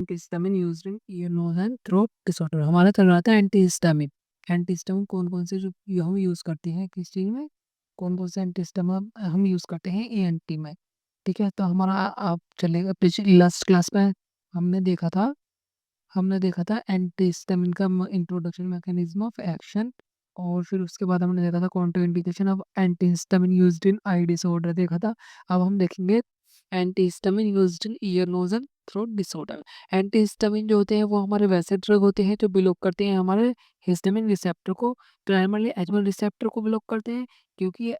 Antihistamine used in ear, nose and throat disorder. हमारा चल रहा था एंटीहिस्टामिन। एंटीहिस्टामिन कौन-कौन से जो हम यूज़ करते हैं किस चीज़ में? कौन-कौन से एंटीहिस्टामिन हम यूज़ करते हैं ईएनटी में, ठीक है? तो हमारा आप चलेगा पिछली लास्ट क्लास में हमने देखा था हमने देखा था एंटीहिस्टामिन का इंट्रोडक्शन मैकेनिज्म ऑफ एक्शन, और फिर उसके बाद हमने देखा था contraindication of antihistamine used in eye disorder देखा था। अब हम देखेंगे antihistamine used in ear, nose and throat disorder. Antihistamine जो होते हैं वो हमारे वैसे ड्रग होते हैं जो ब्लॉक करते हैं हमारे हिस्टामिन रिसेप्टर को, प्राइमरली एच1 रिसेप्टर को ब्लॉक करते हैं, क्योंकि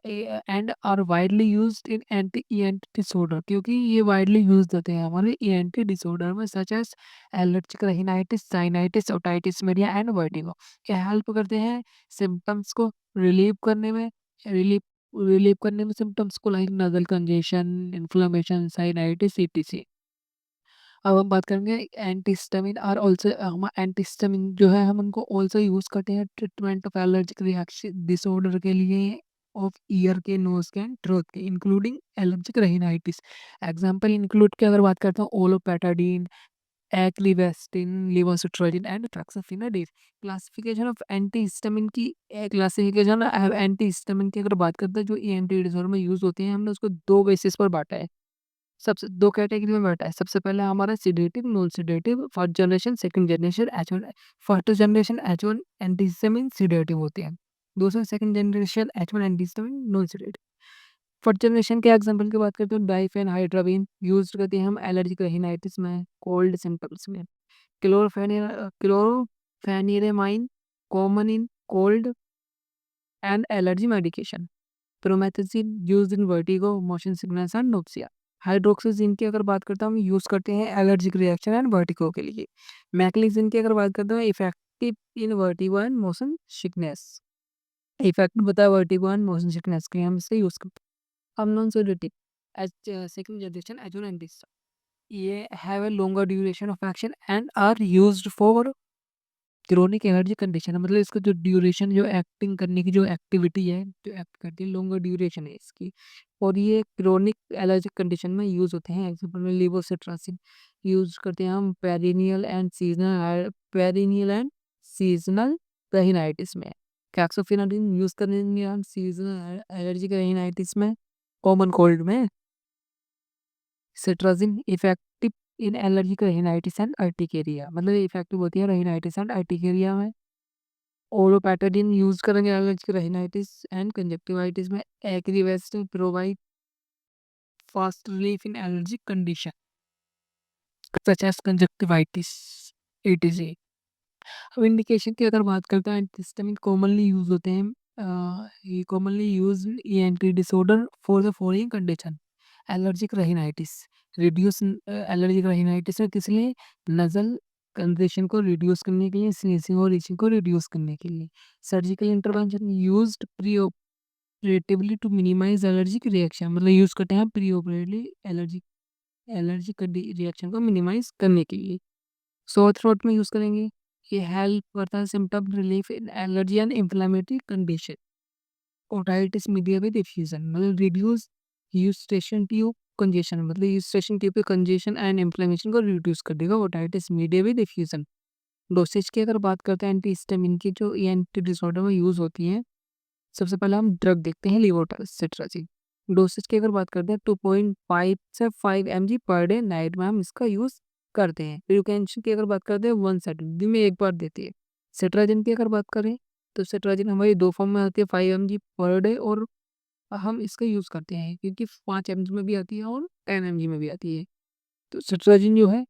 and are widely used in anti ENT disorder, क्योंकि ये वाइडली यूज्ड होते हैं हमारे ईएनटी डिसऑर्डर में, such as allergic rhinitis, sinusitis, otitis media and vertigo. क्या हेल्प करते हैं सिम्पटम्स को रिलीव करने में, रिलीव रिलीव करने में सिम्पटम्स को, like nasal congestion, inflammation, sinusitis, ETC. अब हम बात करेंगे एंटीहिस्टामिन आर आल्सो, हम एंटीहिस्टामिन जो है हम उनको आल्सो यूज़ करते हैं treatment of allergic reaction disorder के लिए, ऑफ ईयर के, नोज़ के एंड थ्रोट के, including allergic rhinitis. Example include की अगर बात करता हूँ olopatadine, acrivastine, levocetirizine and fexofenadine. Classification of antihistamine की क्लासिफिकेशन एंटीहिस्टामिन की अगर बात करते हैं जो ईएनटी डिसऑर्डर में यूज़ होते हैं, हमने उसको 2 बेसिस पर बाँटा है। सबसे 2 कैटेगरी में बाँटा है। सबसे पहले हमारा sedative, non sedative, first generation, second generation H one. First generation H one antihistamine sedative होते हैं। दूसरा second generation H one antihistamine non sedative. First generation के एग्जांपल की बात करते हो डाइफेनहाइड्राबिन यूज़ करते हैं हम एलर्जिक राइनाइटिस में, कोल्ड सिम्पटम्स में। Chlorpheniramine common in cold and allergy medication. Promethazine used in vertigo, motion sickness and nausea. Hydroxyzine की अगर बात करता हूँ, हम यूज़ करते हैं एलर्जिक रिएक्शन एंड वर्टिगो के लिए। मैक्लिजिन की अगर बात करते हैं, effective in vertigo and motion sickness. Effective बताया वर्टिगो एंड मोशन सिकनेस के लिए हम इसे यूज़ करते हैं। अब non sedative H second generation एजोन एंटीस्टा, ये have a longer duration of action and are used for chronic energy condition है, मतलब इसका जो ड्यूरेशन, जो एक्टिंग करने की जो एक्टिविटी है, जो एक्ट करती है, लॉन्गर ड्यूरेशन है इसकी, और ये क्रोनिक एलर्जिक कंडीशन में यूज़ होते हैं। एग्जांपल में लेवोसिट्राजिन यूज़ करते हैं हम पेरिनियल एंड सीजनल राइनाइटिस में। कैक्सोफिनाडिन यूज़ करेंगे हम सीजनल एलर्जिक राइनाइटिस में, कॉमन कोल्ड में। Cetirizine effective in allergic rhinitis and urticaria, मतलब इफेक्टिव होती है राइनाइटिस एंड अर्टिकेरिया में। ओलोपेटाडीन यूज़ करेंगे एलर्जिक राइनाइटिस एंड कंजक्टिवाइटिस में। Acrivastine provide fast relief in allergic condition such as conjunctivitis, ETC. अब indication की अगर बात करते हैं, एंटीहिस्टामिन कॉमनली यूज़ होते हैं, ये commonly used ENT disorder for the following condition. Allergic rhinitis, reduce allergic rhinitis में किस लिए? नज़ल कंजेशन को रिड्यूस करने के लिए, स्नीजिंग और इचिंग को रिड्यूस करने के लिए। Surgical intervention used preoperatively to minimise allergic reaction, मतलब यूज़ करते हैं प्रीऑपरेटिवली एलर्जिक एलर्जिक रिएक्शन को मिनिमाइज करने के लिए। सोर थ्रोट में यूज़ करेंगे, ये हेल्प करता है symptom relief in allergy and inflammatory condition. Otitis media with diffusion, मतलब रिड्यूस यूस्टेशन ट्यूब कंजेशन, मतलब यूस्टेशन ट्यूब पे कंजेशन एंड इन्फ्लेमेशन को रिड्यूस कर देगा otitis media with diffusion. Dosage की अगर बात करते हैं एंटीहिस्टामिन की जो ईएनटी डिसऑर्डर में यूज़ होती है, सबसे पहले हम ड्रग देखते हैं लेवोसिट्राजिन। डोसेज की अगर बात करते हैं 2.5 से 5 mg पर डे नाइट में हम इसका यूज़ करते हैं। प्रिकॉशन की अगर बात करते हैं 1 सेट दिन में एक बार देती है। सिट्राजिन की अगर बात करें तो सिट्राजिन हमारी 2 फॉर्म में आती है, 5 mg पर डे, और हम इसका यूज़ करते हैं क्योंकि 5 mg में भी आती है और 10 mg में भी आती है। तो सिट्राजिन जो है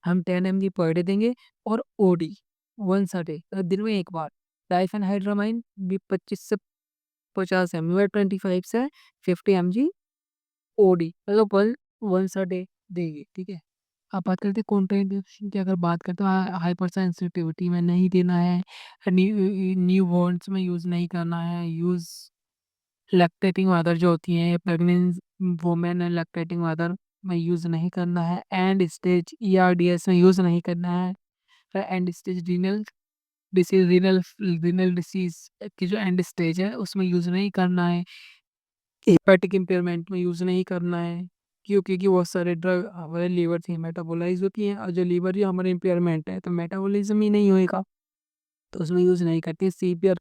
हम 10 mg पर डे देंगे, और ओडी 1 डे, दिन में एक बार। डाइफेनहाइड्रामाइन भी 25 से 50 mg, 25 से 50 mg ओडी, मतलब वंस अ डे देंगे, ठीक है। अब बात करते हैं कॉन्ट्राइंडिकेशन की अगर बात करते हैं, हाइपर सेंसिटिविटी में नहीं देना है, न्यू बॉर्न्स में यूज़ नहीं करना है, यूज़ लैक्टेटिंग मदर जो होती हैं, pregnant women and lactating mother में यूज़ नहीं करना है, एंड स्टेज ईआरडीएस में यूज़ नहीं करना है, एंड स्टेज रीनल डिसीज़ की जो एंड स्टेज है उसमें यूज़ नहीं करना है, हेपेटिक इम्पेयरमेंट में यूज़ नहीं करना है। क्यों? क्योंकि बहुत सारे ड्रग हमारे लीवर से मेटाबोलाइज़ होती हैं और जो लीवर ही हमारा इम्पेयरमेंट है तो मेटाबॉलिज़्म ही नहीं होएगा, तो उसमें यूज़ नहीं करते। सीवियर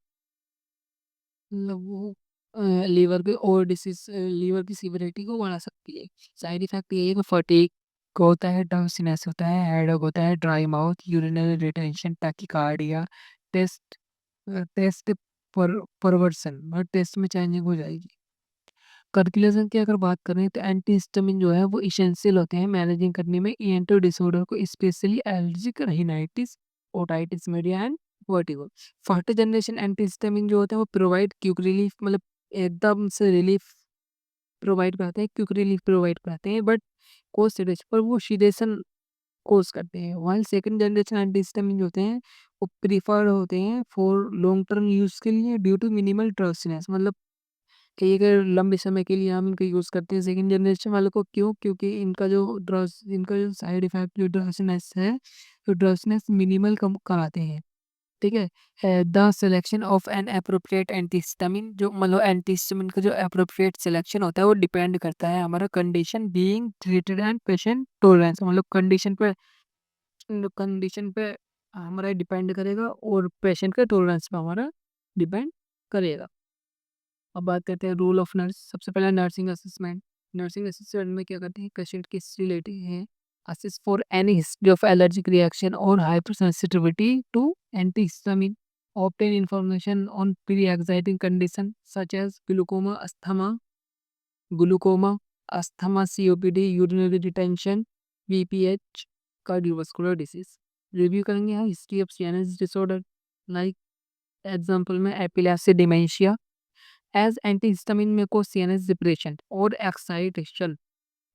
मतलब वो लीवर की सीवियरिटी को बढ़ा सकती है। साइड इफ़ेक्ट ये है कि फटीग होता है, डर्सीनेस होता है, हेडेक होता है, dry mouth, urinary retention, tachycardia, taste taste perversion मतलब टेस्ट में चेंजिंग हो जाएगी। कैलकुलेशन की अगर बात करें तो एंटीहिस्टामिन जो है वो एसेंशियल होते हैं मैनेजिंग करने में ईएनटी डिसऑर्डर को specially allergic rhinitis, otitis media and vertigo. First generation antihistamine जो होते हैं वो प्रोवाइड क्विक रिलीफ मतलब एकदम से रिलीफ प्रोवाइड कराते हैं, क्विक रिलीफ प्रोवाइड कराते हैं बट कोज सेडेशन पर वो सीडेशन कोज करते हैं। व्हाइल सेकंड जनरेशन एंटीहिस्टामिन जो होते हैं वो प्रिफर्ड होते हैं फॉर लॉन्ग टर्म यूज के लिए ड्यू टू मिनिमल ड्रग्सनेस मतलब कि अगर लंबे समय के लिए हम इनको यूज़ करते हैं सेकंड जनरेशन वालों को क्यों? क्योंकि इनका जो साइड इफ़ेक्ट जो ड्रग्सनेस है, तो ड्रग्सनेस मिनिमल कम कराते हैं, ठीक है? The selection of N appropriate antihistamine जो मतलब एंटीहिस्टामिन का जो एप्रोप्रिएट सिलेक्शन होता है वो डिपेंड करता है हमारा condition being treated and patient tolerance मतलब कंडीशन पे हमारा डिपेंड करेगा और पेशेंट के टॉलरेंस पे हमारा डिपेंड करेगा। अब बात करते हैं रोल ऑफ नर्स। सबसे पहला नर्सिंग असेसमेंट। नर्सिंग असेसमेंट में क्या करते हैं पेशेंट की हिस्ट्री लेते हैं, assist for any history of allergic reaction और hyper sensitivity to antihistamine, obtain information on pre exciting condition such as glaucoma asthma, COPD, urinary retention, BPH, cardiovascular disease. Review करेंगे हम history of CNS disorder like example में epilepsy, dementia as antihistamine may cause CNS depression or excitation.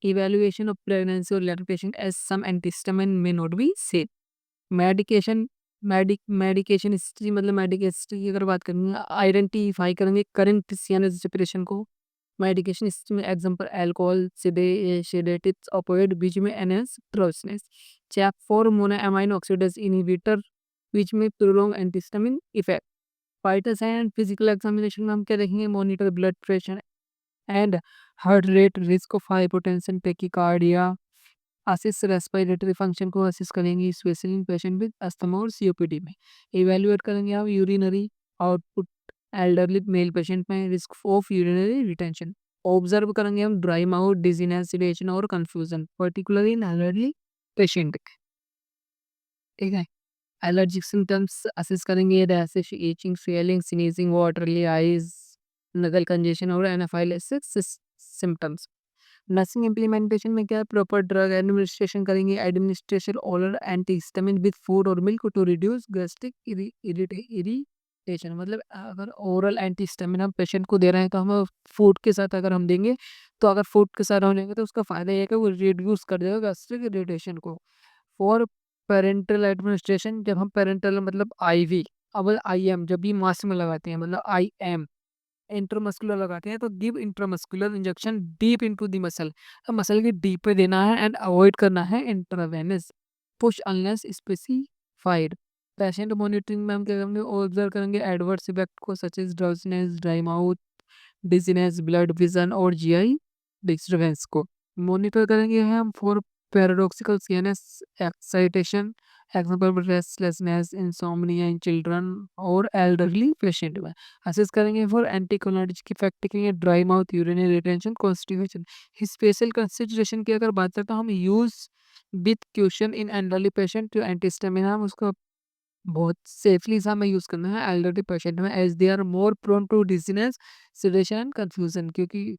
Evaluation of pregnancy or lactation as some antihistamine may not be safe. Medication medication history मतलब medication history की अगर बात करेंगे identify करेंगे current CNS depression को। Medication history में example alcohol, sedatives, opioid बीच में NS drowsiness. Chap 4 monoamine oxidase inhibitor बीच में prolong antihistamine effect. Vitals and physical examination में हम क्या देखेंगे monitor blood pressure and heart rate, risk of hypotension, tachycardia, assist respiratory function को असिस्ट करेंगे specially in patient with asthma और COPD में। इवैल्यूएट करेंगे आप urinary output elderly male patient में, risk of urinary retention. Observe करेंगे हम dry mouth, dizziness, sedation और confusion particularly in elderly patient. ठीक है, एलर्जिक सिम्पटम्स असेस करेंगे rashes, itching, swelling, sneezing, watery eyes, nasal congestion और एनाफाइलेक्सिस सिम्पटम्स। नर्सिंग इम्प्लीमेंटेशन में क्या प्रॉपर ड्रग एडमिनिस्ट्रेशन करेंगे, administration oral antihistamine with food और milk to reduce gastric irritation मतलब अगर ओरल एंटीहिस्टामिन हम पेशेंट को दे रहे हैं तो हम फूड के साथ अगर हम देंगे तो अगर फूड के साथ हम लेंगे तो उसका फायदा ये है कि वो रिड्यूस कर देगा गैस्ट्रिक इरिटेशन को। फॉर पेरेंटल एडमिनिस्ट्रेशन जब हम पेरेंटल मतलब आईवी अब आईएम जब भी मास्क में लगाते हैं मतलब आईएम इंट्रामस्कुलर लगाते हैं तो give intramuscular injection deep into the muscle. Muscle के डीप पे देना है एंड अवॉइड करना है intravenous push unless specified. Patient monitoring में हम क्या करेंगे ऑब्जर्व करेंगे एडवर्स इफेक्ट को such as drowsiness, dry mouth, dizziness, blood vision और जीआई डिस्टर्बेंस को मॉनिटर करेंगे हम for paradoxical CNS excitation example restlessness, insomnia in children और एल्डरली पेशेंट में। असेस करेंगे फॉर एंटीकोलिनेटिक इफेक्ट देखेंगे dry mouth, urinary retention, constipation. Special consideration की अगर बात करते हैं हम use with question in elderly patient जो एंटीहिस्टामिन हम उसको बहुत सेफली सा हमें यूज़ करना है एल्डरली पेशेंट में as they are more prone to dizziness, sedation and confusion क्योंकि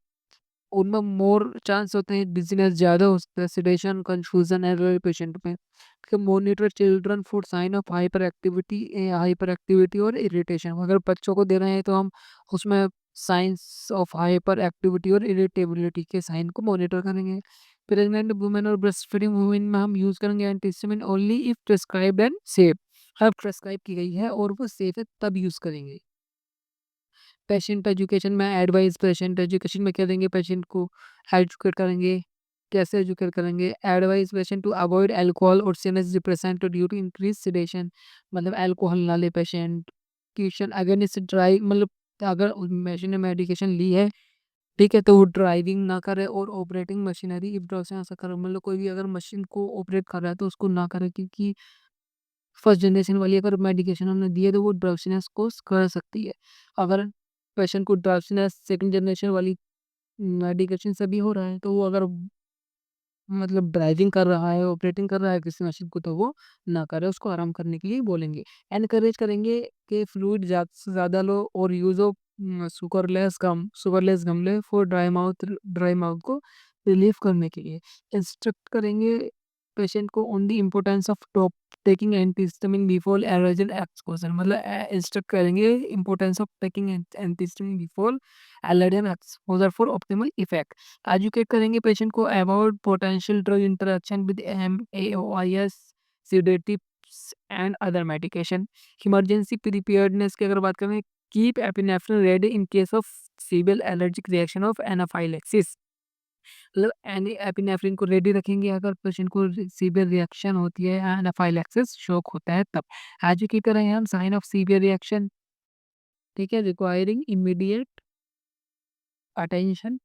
उनमें मोर चांस होते हैं डिजीनेस ज़्यादा हो सकता है, सेडेशन, कंफ्यूजन एल्डरली पेशेंट में। Monitor children for sign of hyperactivity और इरिटेशन। अगर बच्चों को दे रहे हैं तो हम उसमें साइंस ऑफ हाइपर एक्टिविटी और इरिटेबिलिटी के साइन को मॉनिटर करेंगे। प्रेग्नेंट वुमेन और ब्रेस्ट फीडिंग वुमेन में हम यूज़ करेंगे antihistamine only if prescribed and safe. अब प्रिस्क्राइब की गई है और वो सेफ है तब यूज़ करेंगे। पेशेंट एजुकेशन में एडवाइस पेशेंट एजुकेशन में क्या देंगे पेशेंट को एजुकेट करेंगे। कैसे एजुकेट करेंगे advise patient to avoid alcohol और CNS depressant due to increase sedation मतलब अल्कोहल ना ले पेशेंट। क्वेश्चन अगेंस्ट ड्राई मतलब अगर पेशेंट ने मेडिकेशन ली है ठीक है? तो वो ड्राइविंग ना करे और ऑपरेटिंग मशीनरी इफ ड्रॉसिन ऐसा करे, मतलब कोई भी अगर मशीन को ऑपरेट कर रहा है तो उसको ना करे, क्योंकि फर्स्ट जनरेशन वाली अगर मेडिकेशन हमने दी है तो वो ड्राउज़ीनेस को कर सकती है। अगर पेशेंट को ड्राउज़ीनेस सेकंड जनरेशन वाली मेडिकेशन से भी हो रहा है, तो वो अगर मतलब ड्राइविंग कर रहा है, ऑपरेटिंग कर रहा है किसी मशीन को, तो वो ना करे, उसको आराम करने के लिए बोलेंगे। एनकरेज करेंगे कि फ्लूइड ज़्यादा से ज़्यादा लो और यूज़ ऑफ सुगरलेस गमले फॉर ड्राई माउथ को रिलीफ़ करने के लिए। इंस्ट्रक्ट करेंगे पेशेंट को on the importance of top taking antihistamine before allergic exposure, मतलब इंस्ट्रक्ट करेंगे importance of taking antihistamine before allergic exposure for optimal effect. Educate करेंगे पेशेंट को about potential drug interaction with MAOIs, sedatives and other medication. Emergency preparedness की अगर बात करें, keep epinephrine ready in case of severe allergic reaction of anaphylaxis, मतलब epinephrine को ready रखेंगे अगर पेशेंट को सीवियर रिएक्शन होती है, एनाफाइलेक्सिस शॉक होता है तब। एजुकेट करेंगे हम साइन ऑफ सीवियर रिएक्शन, ठीक है, रिक्वायरिंग इमीडिएट अटेंशन।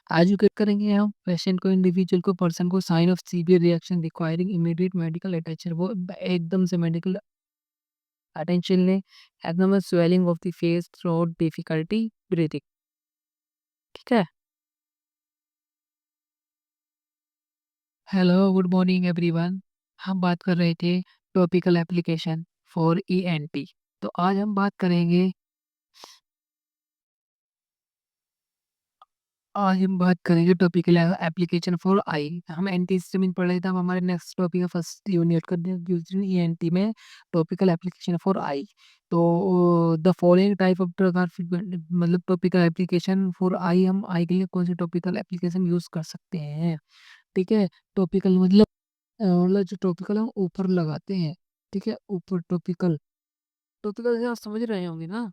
एजुकेट करेंगे हम पेशेंट को, इंडिविजुअल को, पर्सन को sign of severe reaction requiring immediate medical attention, वो एकदम से मेडिकल अटेंशन लें। एकदम swelling of the face, throat, difficulty breathing, ठीक है। Hello, good morning everyone. हम बात कर रहे थे टॉपिकल एप्लीकेशन फॉर ईएनटी। तो आज हम बात करेंगे, टॉपिकल एप्लीकेशन फॉर आई। हम एंटीहिस्टामिन पढ़ रहे थे, अब हमारे नेक्स्ट टॉपिक है फर्स्ट यूनिट का ईएनटी में टॉपिकल एप्लीकेशन फॉर आई। तो the following type of drug are मतलब टॉपिकल एप्लीकेशन फॉर आई, हम आई के लिए कौन से टॉपिकल एप्लीकेशन यूज कर सकते हैं, ठीक है। टॉपिकल मतलब जो टॉपिकल हम ऊपर लगाते हैं, ठीक है, ऊपर टॉपिकल, टॉपिकल से आप समझ रहे होंगे ना।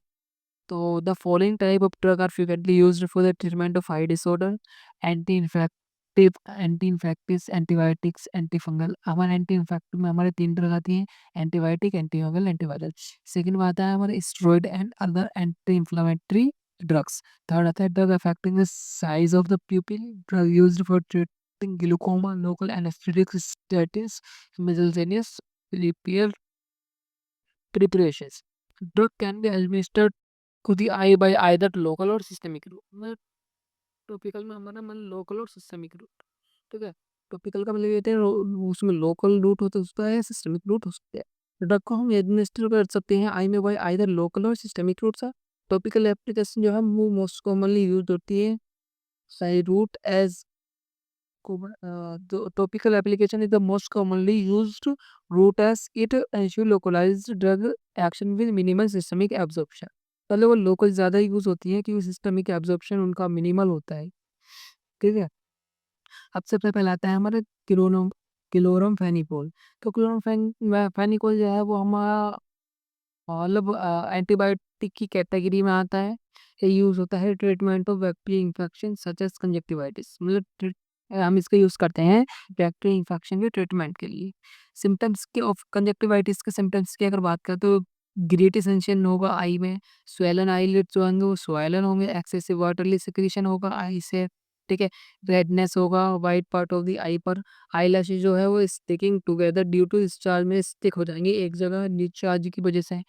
So the following type of drug are frequently used for the treatment of eye disorder: anti-infectives, antibiotics, antifungal। हमारे एंटी इन्फेक्टिव में हमारे 3 ड्रग आती हैं: एंटीबायोटिक, एंटीफंगल, एंटीवायरल। सेकंड में आता है हमारे steroid and other anti inflammatory drugs. Third आता है drug affecting the size of the प्यूपिल, drug used for treating glaucoma, local anaesthetic, statins, miscellaneous repair preparations। Drug can be administered to the eye by either local or systemic route। मतलब topical में हमारा मतलब local और systemic root, ठीक है। Topical का मतलब ये होता है उसमें लोकल रूट हो सकता है, सिस्टमिक रूट हो सकता है। ड्रग को हम एडमिनिस्टर कर सकते हैं आई में बाय आइदर लोकल और सिस्टमिक रूट से। टॉपिकल एप्लीकेशन जो है वो मोस्ट कॉमनली यूज होती है साई route as the topical application is the most commonly used route as it ensure localized drug action with minimal systemic absorption। मतलब वो लोकल ज़्यादा यूज़ होती है क्योंकि सिस्टमिक एब्जॉर्प्शन उनका मिनिमल होता है, ठीक है। अब सबसे पहले आता है हमारा क्लोरामफेनिकोल। तो फेनिकोल जो है वो हमारा मतलब एंटीबायोटिक की कैटेगरी में आता है। ये यूज़ होता है treatment of bacterial infection such as conjunctivitis, मतलब हम इसका यूज़ करते हैं बैक्टीरियल इन्फेक्शन के ट्रीटमेंट के लिए। सिम्पटम्स के ऑफ कंजक्टिवाइटिस के सिम्पटम्स की अगर बात करें तो ग्रेटी सेंसेशन होगा आई में, स्वेलन आईलिड्स जो होंगे वो स्वेलन होंगे, एक्सेसिव वाटरली सिक्रीशन होगा आई से, ठीक है। रेडनेस होगा white part of the eye पर। आईलैशेस जो है वो sticking together due to discharge में स्टिक हो जाएंगे एक जगह डिस्चार्ज की वजह से।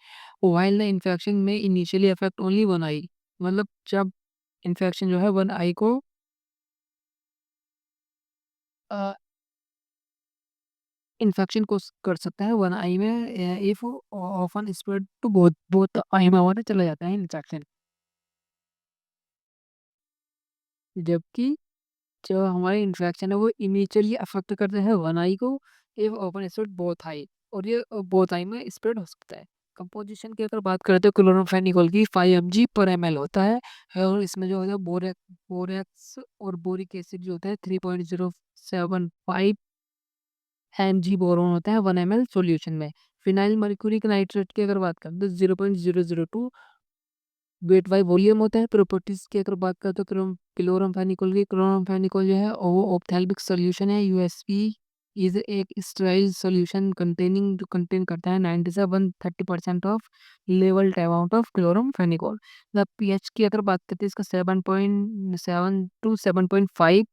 व्हाइल द इन्फेक्शन में initially affect only one eye, मतलब जब इन्फेक्शन जो है वन आई को इन्फेक्शन को कर सकता है वन आई में, if often spread to both both eye में होने चला जाता है इन्फेक्शन। जबकि जो हमारे इन्फेक्शन है वो इनिशियली अफेक्ट करते हैं वन आई को, if open spread both I, और ये बोथ आई में स्प्रेड हो सकता है। कंपोजिशन की अगर बात करते हैं क्लोरोफेनिकोल की 5 mg पर ml होता है, और इसमें जो होता है बोरेक्स और बोरिक एसिड जो होता है 3.075 mg बोरोन होता है 1 ml सॉल्यूशन में। फिनाइल मर्क्यूरिक नाइट्रेट की अगर बात करें तो 0.002 वेट बाई वॉल्यूम होता है। प्रॉपर्टीज की अगर बात करें तो क्लोरमफेनिकोल जो है वो ऑप्थेल्मिक सॉल्यूशन है, यूएसपी इज़ एक स्टेराइल सॉल्यूशन कंटेनिंग जो कंटेन करता है 90 से 130% of labelled amount of chloramphenicol. मतलब पीएच की अगर बात करते हैं इसका 7.7 टू 7.5,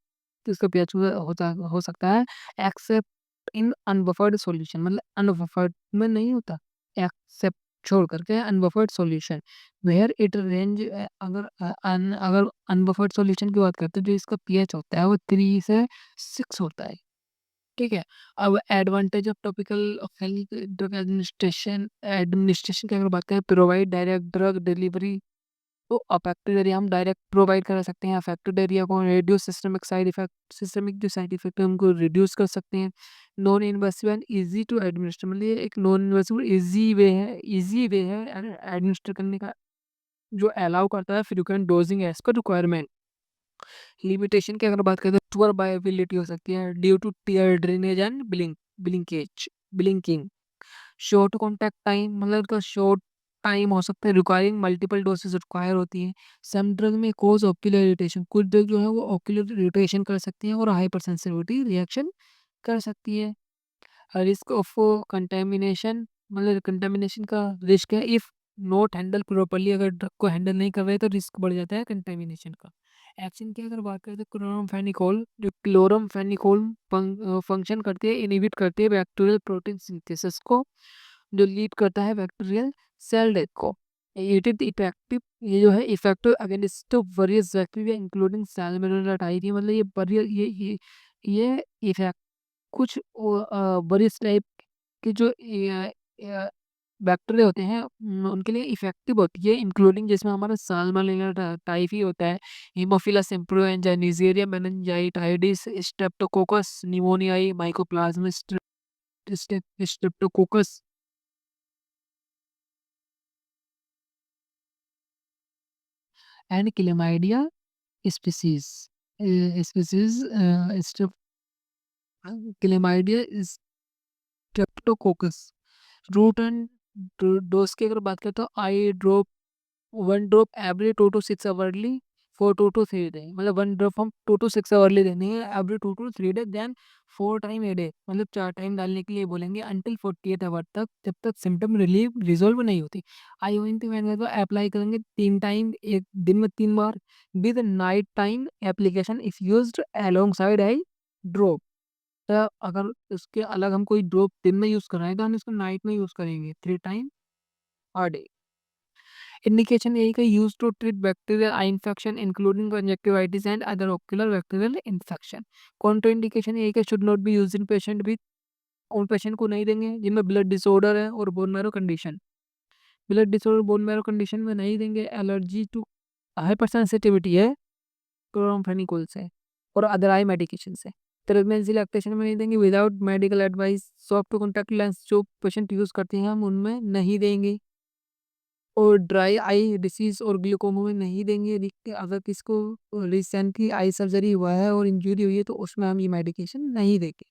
तो इसका पीएच हो सकता है एक्सेप्ट इन अनबफर्ड सॉल्यूशन, मतलब अनबफर्ड में नहीं होता, एक्सेप्ट छोड़ करके अनबफर्ड सॉल्यूशन वेयर इट रेंज। अगर अनबफर्ड सॉल्यूशन की बात करते हैं जो इसका पीएच होता है वो 3 से 6 होता है। ठीक है। अब advantage of topical health drug administration administration की अगर बात करें, प्रोवाइड डायरेक्ट ड्रग डिलीवरी। तो अफेक्टेड एरिया हम डायरेक्ट प्रोवाइड करा सकते हैं, अफेक्टेड एरिया को रिड्यूस सिस्टमिक जो साइड इफेक्ट है उनको रिड्यूस कर सकते हैं। Non invasive and easy to administer, मतलब ये एक नॉन इन्वेसिव इजी वे है एडमिनिस्टर करने का, जो अलाउ करता है frequent dosing as per requirement. Limitation की अगर बात करें तो पुअर बायोअवेलेबिलिटी हो सकती है due to tear drainage and blinking. Short contact time, मतलब इसका शॉर्ट टाइम हो सकता है, रिक्वायरिंग मल्टीपल डोसेज रिक्वायर होती है। सम ड्रग में कॉज ऑक्यूलर इरिटेशन, कुछ ड्रग जो है वो ऑक्यूलर इरिटेशन कर सकती हैं और हाइपर सेंसिटिविटी रिएक्शन कर सकती है। रिस्क ऑफ कंटेमिनेशन, मतलब कंटेमिनेशन का रिस्क है इफ नॉट हैंडल प्रॉपर्ली, अगर ड्रग को हैंडल नहीं कर रहे तो रिस्क बढ़ जाता है कंटेमिनेशन का। एक्शन की अगर बात करें तो क्लोरामफेनिकोल, जो क्लोरामफेनिकोल फंक्शन करती है, इनहिबिट करती है बैक्टीरियल प्रोटीन सिंथेसिस को, जो लीड करता है बैक्टीरियल सेल डेथ को। इट इज इफेक्टिव, ये जो है effective against various bacteria including Salmonella typhi, मतलब ये ये इफेक्ट कुछ वरिस टाइप के जो बैक्टीरिया होते हैं उनके लिए इफेक्टिव होती है, इंक्लूडिंग जिसमें हमारा साल्मोनेला टाइफी होता है, Haemophilus influenzae, Neisseria meningitidis, Streptococcus pneumoniae, Mycoplasma Streptococcus and Chlamydia species species Chlamydia Streptococcus. Route and dose की अगर बात करें तो eye drop 1 drop every 2 to 6 hourly for 2 to 3 day, मतलब 1 ड्रॉप हम 2 टू 6 आवरली देनी है every 2 to 3 day, then 4 time a day, मतलब 4 टाइम डालने के लिए बोलेंगे अंटिल 48 आवर तक, जब तक सिम्टम रिजॉल्व नहीं होती। आईओएनटी मैंने तो अप्लाई करेंगे 3 टाइम, एक दिन में 3 बार, with night time application if used alongside eye drop. तो अगर उसके अलग हम कोई ड्रॉप दिन में यूज़ कर रहे हैं तो हम इसको नाइट में यूज़ करेंगे 3 टाइम पर डे। इंडिकेशन यही कि use to treat bacterial eye infection including conjunctivitis and other ocular bacterial infection. Contraindication यही कि should not be use in patient with, उन पेशेंट को नहीं देंगे जिनमें ब्लड डिसऑर्डर है और bone marrow condition. Blood disorder bone marrow condition में नहीं देंगे, एलर्जी टू हाइपर सेंसिटिविटी है क्लोरामफेनिकोल से और अदर आई मेडिकेशन से। प्रेगनेंसी लैक्टेशन में नहीं देंगे, without medical advice soft to contact lens जो पेशेंट यूज़ करते हैं हम उनमें नहीं देंगे, और ड्राई आई डिसीज़ और ग्लूकोमा में नहीं देंगे। अगर किसको रिसेंटली आई सर्जरी हुआ है और इंजरी हुई है तो उसमें हम ये मेडिकेशन नहीं देंगे।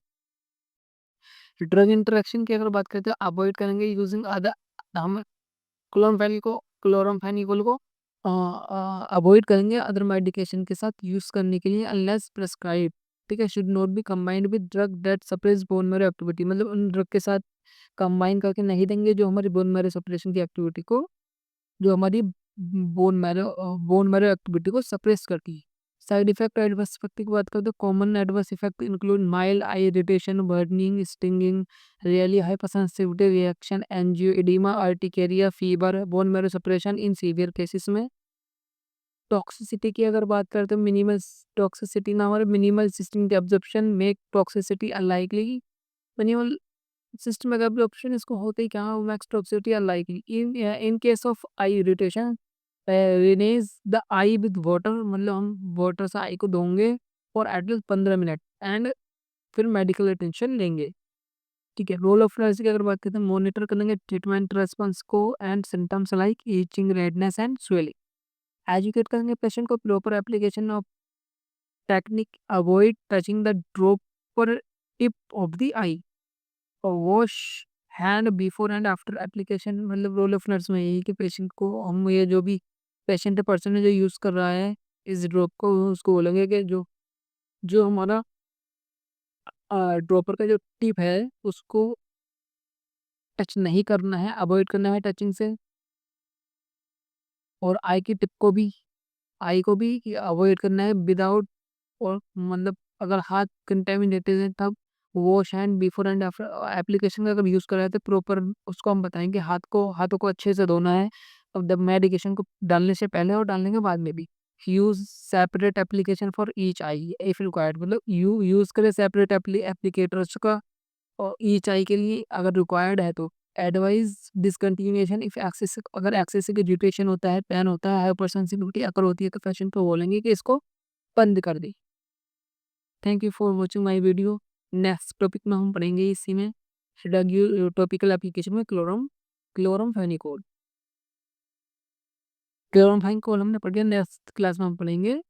ड्रग इंटरेक्शन की अगर बात करते हैं अवॉइड करेंगे यूजिंग अदर, हम क्लोरामफेनिकोल को अवॉइड करेंगे अदर मेडिकेशन के साथ यूज़ करने के लिए अनलेस प्रेस्क्राइब। ठीक है, should not B combined with drug that suppress bone marrow activity, मतलब उन ड्रग के साथ कंबाइन करके नहीं देंगे जो हमारी बोन मैरो सप्रेशन की एक्टिविटी को, जो हमारी बोन मैरो एक्टिविटी को सप्रेस करती है। साइड इफेक्ट एडवर्स इफेक्ट की बात करें तो common adverse effect include mild eye irritation, burning, stinging, really hypersensitivity reaction, angioedema, urticaria, fever, bone marrow suppression in severe cases में। टॉक्सिसिटी की अगर बात करें तो मिनिमल टॉक्सिसिटी ना हमारे minimal system absorption make toxicity unlikely. Minimal systemic absorption इसको होते ही क्या, max toxicity are likely in case of eye irritation, rinse the eye with water, मतलब हम वाटर से आई को धोंगे और एटलीस्ट 15 मिनट एंड फिर मेडिकल अटेंशन लेंगे। ठीक है, रोल ऑफ नर्स की अगर बात करते हैं मॉनिटर करेंगे ट्रीटमेंट रेस्पॉन्स को and symptoms like itching, redness and swelling. Educate करेंगे पेशेंट को proper application of technique, avoid touching the drop पर टिप ऑफ द आई, और wash hand before and after application. मतलब रोल ऑफ नर्स में यही कि patient को हम ये जो भी पेशेंट है पर्सन है जो यूज़ कर रहा है इस ड्रॉप को, उसको बोलेंगे कि जो जो हमारा ड्रॉपर का जो टिप है उसको टच नहीं करना है, अवॉइड करना है टचिंग से। और आई की टिप को भी, आई को भी अवॉइड करना है विदाउट, और मतलब अगर हाथ कंटेमिनेटेड है तब wash hand before and after application का अगर यूज़ कर रहे हैं तो प्रॉपर उसको हम बताएंगे हाथों को अच्छे से धोना है। अब द मेडिकेशन को डालने से पहले और डालने के बाद में भी use separate application for each I if required, मतलब यूज़ करें सेपरेट एप्लीकेटर्स का और ईच आई के लिए अगर रिक्वायर्ड है तो। एडवाइस डिसकंटिन्यूएशन इफ एक्सेस, अगर एक्सेसिव इरिटेशन होता है, पेन होता है, हाइपर सेंसिटिविटी अगर होती है तो पेशेंट को बोलेंगे कि इसको बंद कर दे। Thank you for watching my video. Next topic में हम पढ़ेंगे इसी में टॉपिकल एप्लीकेशन में क्लोरमफेनिकोल। क्लोरमफेनिकोल हमने पढ़ लिया, नेक्स्ट क्लास में हम पढ़ेंगे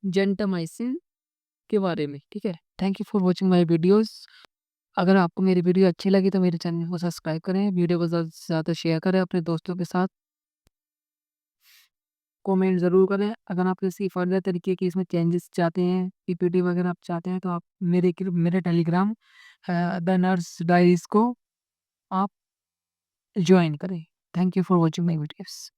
जेंटामाइसिन के बारे में। ठीक है, thank you for watching my videos. अगर आपको मेरी वीडियो अच्छी लगी तो मेरे चैनल को सब्सक्राइब करें, वीडियो को ज़्यादा से ज़्यादा शेयर करें अपने दोस्तों के साथ, कमेंट ज़रूर करें। अगर आप किसी फर्दर तरीके की इसमें चेंजेस चाहते हैं, पीपीटी वगैरह आप चाहते हैं तो आप मेरे टेलीग्राम द नर्स डायरीज को आप ज्वाइन करें। Thank you for watching my videos.